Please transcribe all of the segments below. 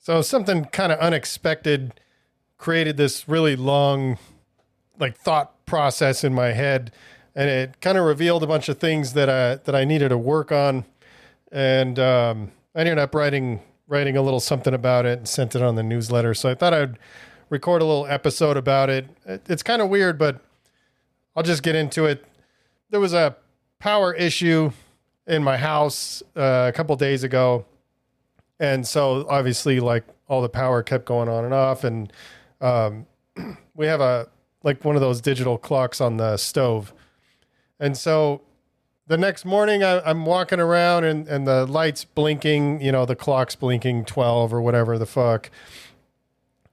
So something kind of unexpected created this really long, like, thought process in my head, and it kind of revealed a bunch of things that I needed to work on. And I ended up writing a little something about it and sent it on the newsletter. So I thought I'd record a little episode about it. It's kind of weird, but I'll just get into it. There was a power issue in my house a couple days ago. And so obviously, like, all the power kept going on and off. And we have one of those digital clocks on the stove. And so the next morning I'm walking around and the light's blinking, the clock's blinking 12 or whatever the fuck.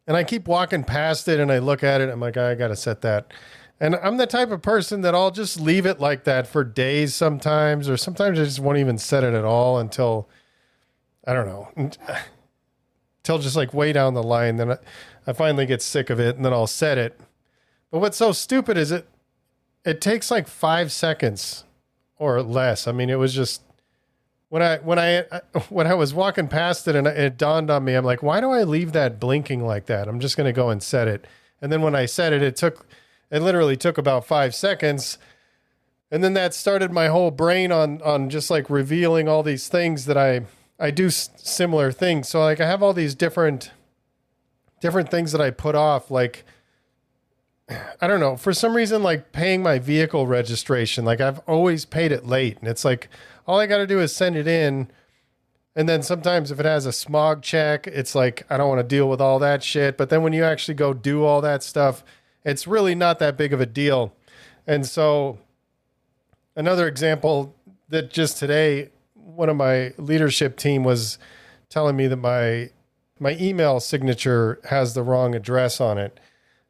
And I keep walking past it and I look at it. I'm like, I got to set that. And I'm the type of person that I'll just leave it like that for days sometimes, or sometimes I just won't even set it at all until, I don't know, until just like way down the line. Then I finally get sick of it and then I'll set it. But what's so stupid is it takes like 5 seconds or less. I mean, it was just when I was walking past it and it dawned on me, I'm like, why do I leave that blinking like that? I'm just going to go and set it. And then when I set it, it literally took about 5 seconds. And then that started my whole brain on just like revealing all these things that I do similar things. So like I have all these different things that I put off. Like, I don't know, for some reason, like paying my vehicle registration, like I've always paid it late. And it's like, all I got to do is send it in. And then sometimes if it has a smog check, it's like, I don't want to deal with all that shit. But then when you actually go do all that stuff, it's really not that big of a deal. And so another example that just today, one of my leadership team was telling me that my email signature has the wrong address on it.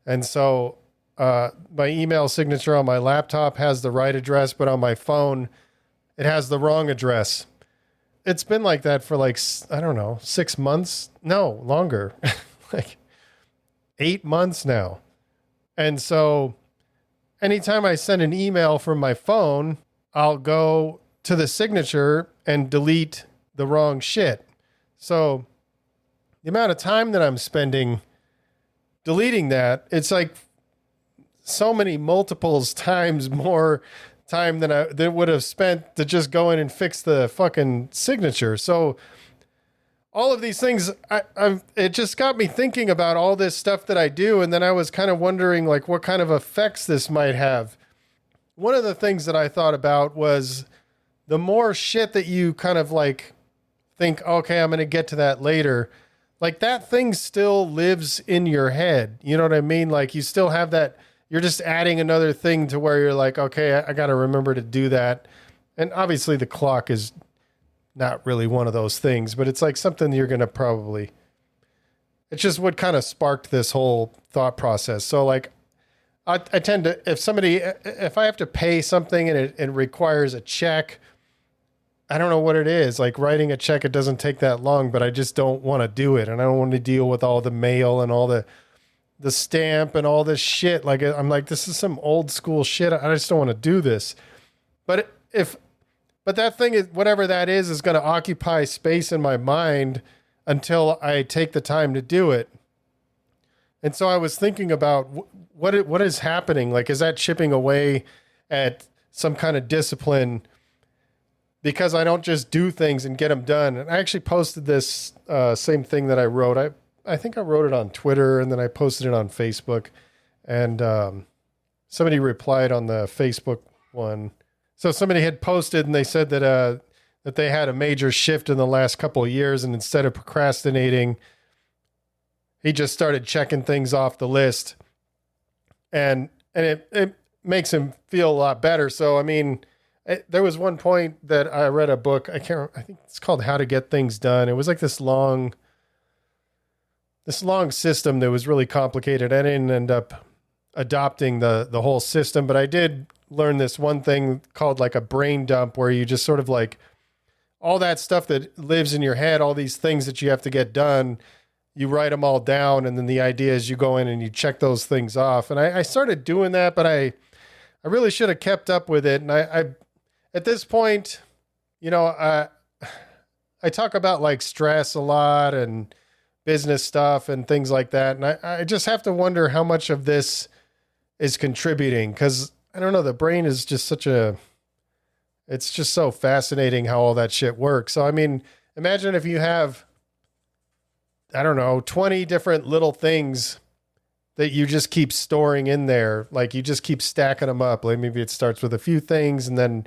And so my email signature on my laptop has the right address, but on my phone, it has the wrong address. It's been like that for like, I don't know, 6 months? No, longer. Like 8 months now. And so anytime I send an email from my phone, I'll go to the signature and delete the wrong shit. So the amount of time that I'm spending deleting that, it's like so many multiples times more time than I would have spent to just go in and fix the fucking signature. So all of these things, it just got me thinking about all this stuff that I do. And then I was kind of wondering like what kind of effects this might have. One of the things that I thought about was the more shit that you kind of like think, okay, I'm going to get to that later. Like that thing still lives in your head. You know what I mean? Like you still have that, you're just adding another thing to where you're like, okay, I got to remember to do that. And obviously the clock is not really one of those things, but it's like something you're going to probably, it's just what kind of sparked this whole thought process. So like, I tend to, if I have to pay something and it requires a check, I don't know what it is. Like writing a check, it doesn't take that long, but I just don't want to do it. And I don't want to deal with all the mail and all the stamp and all this shit. Like, I'm like, this is some old school shit. I just don't want to do this. But that thing is, whatever that is going to occupy space in my mind until I take the time to do it. And so I was thinking about what is happening. Like, is that chipping away at some kind of discipline because I don't just do things and get them done? And I actually posted this same thing that I wrote. I think I wrote it on Twitter and then I posted it on Facebook. And somebody replied on the Facebook one. So somebody had posted and they said that they had a major shift in the last couple of years, and instead of procrastinating, he just started checking things off the list, and it makes him feel a lot better. So, I mean, there was one point that I read a book. I think it's called How to Get Things Done. It was like this long system that was really complicated. I didn't end up adopting the whole system, but I did learn this one thing called like a brain dump, where you just sort of like all that stuff that lives in your head, all these things that you have to get done, you write them all down. And then the idea is you go in and you check those things off. And I started doing that, but I really should have kept up with it. And I at this point, I talk about like stress a lot and business stuff and things like that. And I just have to wonder how much of this is contributing, because I don't know, the brain is just it's just so fascinating how all that shit works. So, I mean, imagine if you have, I don't know, 20 different little things that you just keep storing in there. Like you just keep stacking them up. Like maybe it starts with a few things, and then,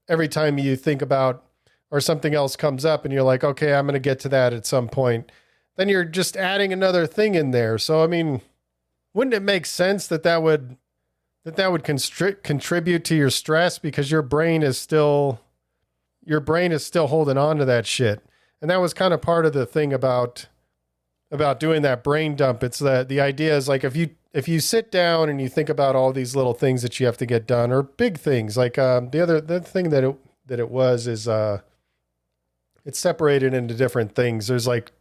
every time you think about, or something else comes up and you're like, okay, I'm going to get to that at some point, then you're just adding another thing in there. So, I mean, wouldn't it make sense that would contribute to your stress, because your brain is still holding on to that shit. And that was kind of part of the thing about doing that brain dump. It's the idea is like, if you sit down and you think about all these little things that you have to get done, or big things, like the thing that it was is it's separated into different things. There's like,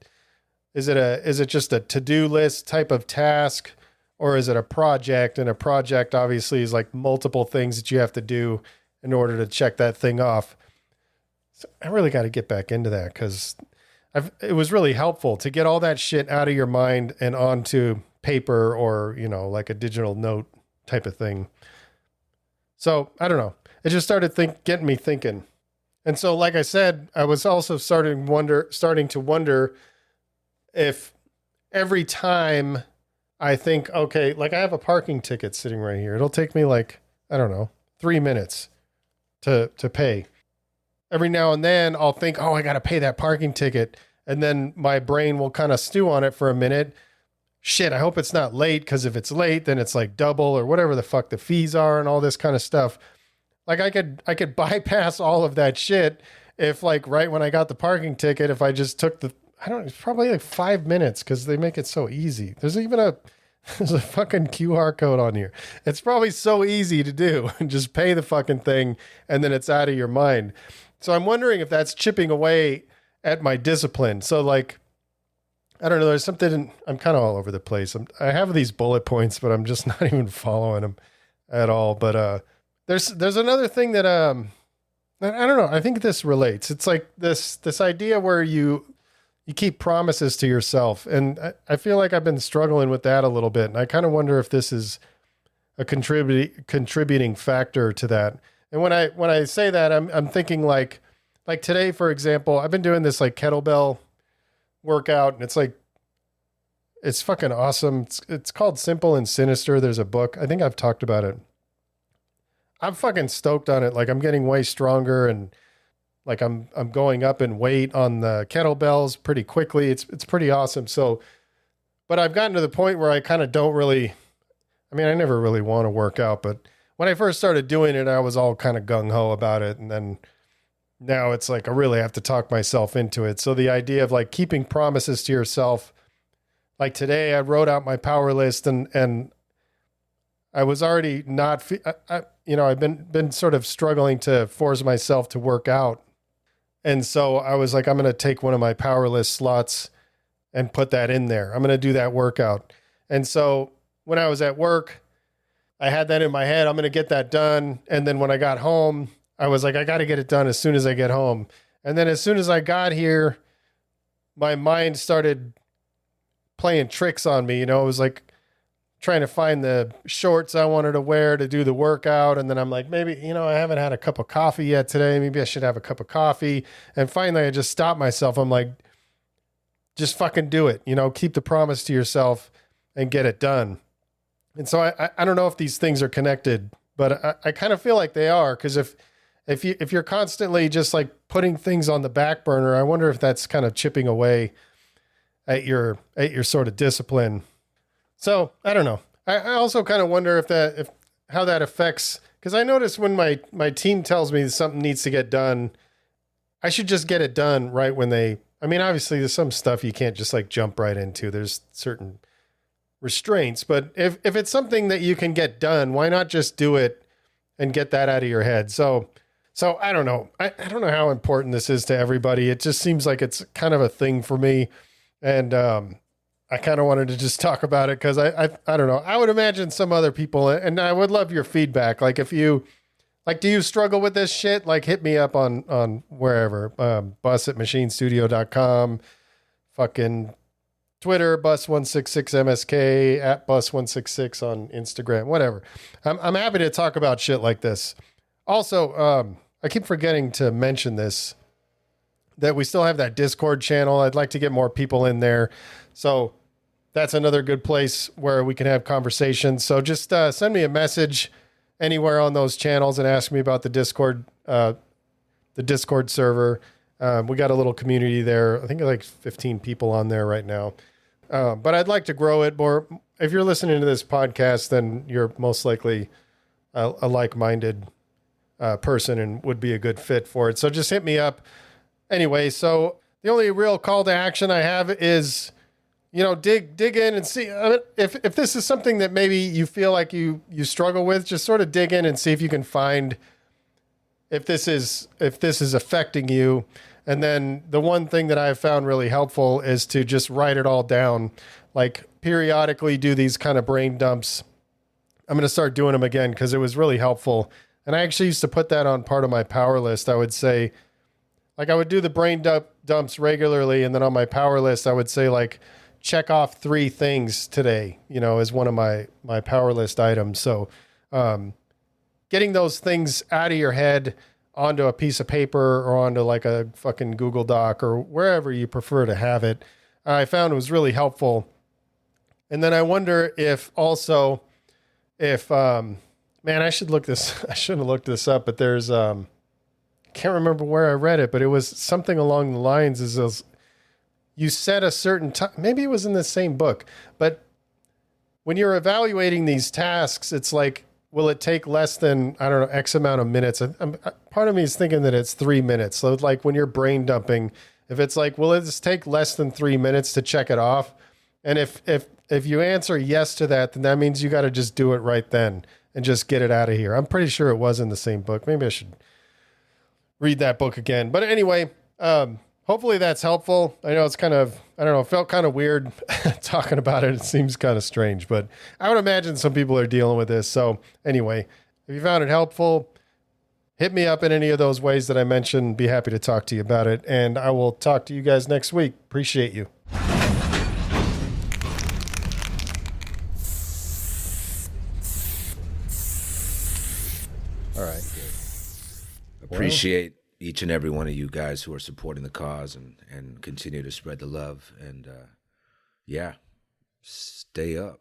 is it just a to-do list type of task, or is it a project? And a project obviously is like multiple things that you have to do in order to check that thing off. So I really got to get back into that, because it was really helpful to get all that shit out of your mind and onto paper, or, like a digital note type of thing. So I don't know. It just started getting me thinking. And so, like I said, I was also starting to wonder if every time I think, okay, like I have a parking ticket sitting right here. It'll take me like, I don't know, 3 minutes to pay. Every now and then I'll think, oh, I got to pay that parking ticket. And then my brain will kind of stew on it for a minute. Shit, I hope it's not late, because if it's late, then it's like double or whatever the fuck the fees are and all this kind of stuff. Like I could bypass all of that shit if, like, right when I got the parking ticket, if I just took it's probably like 5 minutes, because they make it so easy. There's a fucking QR code on here. It's probably so easy to do. Just pay the fucking thing, and then it's out of your mind. So I'm wondering if that's chipping away at my discipline. So, like, I don't know, there's something, I'm kind of all over the place. I have these bullet points, but I'm just not even following them at all. But there's another thing that I don't know, I think this relates. It's like this idea where you keep promises to yourself. And I feel like I've been struggling with that a little bit. And I kind of wonder if this is a contributing factor to that. And when I say that, I'm thinking like today, for example, I've been doing this like kettlebell workout, and it's fucking awesome. It's called Simple and Sinister. There's a book. I think I've talked about it. I'm fucking stoked on it. Like, I'm getting way stronger, and like I'm going up in weight on the kettlebells pretty quickly. It's pretty awesome. So, but I've gotten to the point where I kind of don't really, I mean, I never really want to work out, but when I first started doing it, I was all kind of gung ho about it. And then now it's like, I really have to talk myself into it. So the idea of like keeping promises to yourself, like today I wrote out my power list, and I was already not, I've been sort of struggling to force myself to work out. And so I was like, I'm going to take one of my power list slots and put that in there. I'm going to do that workout. And so when I was at work, I had that in my head. I'm going to get that done. And then when I got home, I was like, I got to get it done as soon as I get home. And then as soon as I got here, my mind started playing tricks on me. It was like trying to find the shorts I wanted to wear to do the workout. And then I'm like, maybe, I haven't had a cup of coffee yet today. Maybe I should have a cup of coffee. And finally I just stopped myself. I'm like, just fucking do it, keep the promise to yourself and get it done. And so I don't know if these things are connected, but I kind of feel like they are. Cause if you're constantly just like putting things on the back burner, I wonder if that's kind of chipping away at your sort of discipline. So I don't know. I also kind of wonder if how that affects, because I notice when my team tells me something needs to get done, I should just get it done right when obviously there's some stuff you can't just like jump right into. There's certain restraints, but if it's something that you can get done, why not just do it and get that out of your head? So I don't know. I don't know how important this is to everybody. It just seems like it's kind of a thing for me. And, I kind of wanted to just talk about it because I don't know. I would imagine some other people, and I would love your feedback. Like, if you, like, do you struggle with this shit? Like, hit me up on wherever, bus@machinestudio.com, fucking Twitter, Bus166MSK, at Bus166 on Instagram, whatever. I'm happy to talk about shit like this. Also, I keep forgetting to mention this, that we still have that Discord channel. I'd like to get more people in there. So that's another good place where we can have conversations. So just send me a message anywhere on those channels and ask me about the Discord server. We got a little community there. I think like 15 people on there right now. But I'd like to grow it more. If you're listening to this podcast, then you're most likely a like-minded person and would be a good fit for it. So just hit me up. Anyway, so the only real call to action I have is, dig in and see. I mean, if this is something that maybe you feel like you struggle with, just sort of dig in and see if you can find if this is affecting you. And then the one thing that I've found really helpful is to just write it all down, like periodically do these kind of brain dumps. I'm going to start doing them again because it was really helpful. And I actually used to put that on part of my power list. I would say, like, I would do the brain dumps regularly. And then on my power list, I would say, like, check off 3 things today, as one of my power list items. So getting those things out of your head onto a piece of paper or onto like a fucking Google Doc or wherever you prefer to have it, I found was really helpful. And then I wonder if also, man, I should have looked this up, but there's, can't remember where I read it, but it was something along the lines is you set a certain time, maybe it was in the same book, but when you're evaluating these tasks, it's like, will it take less than, I don't know, X amount of minutes? Part of me is thinking that it's 3 minutes. So it's like when you're brain dumping, if it's like, will it just take less than 3 minutes to check it off? And if you answer yes to that, then that means you got to just do it right then and just get it out of here. I'm pretty sure it was in the same book. Maybe I should read that book again. But anyway, hopefully that's helpful. I know it's kind of, I don't know, it felt kind of weird talking about it. It seems kind of strange, but I would imagine some people are dealing with this. So anyway, if you found it helpful, hit me up in any of those ways that I mentioned. Be happy to talk to you about it. And I will talk to you guys next week. Appreciate you. All right. Appreciate each and every one of you guys who are supporting the cause and continue to spread the love. And yeah, stay up.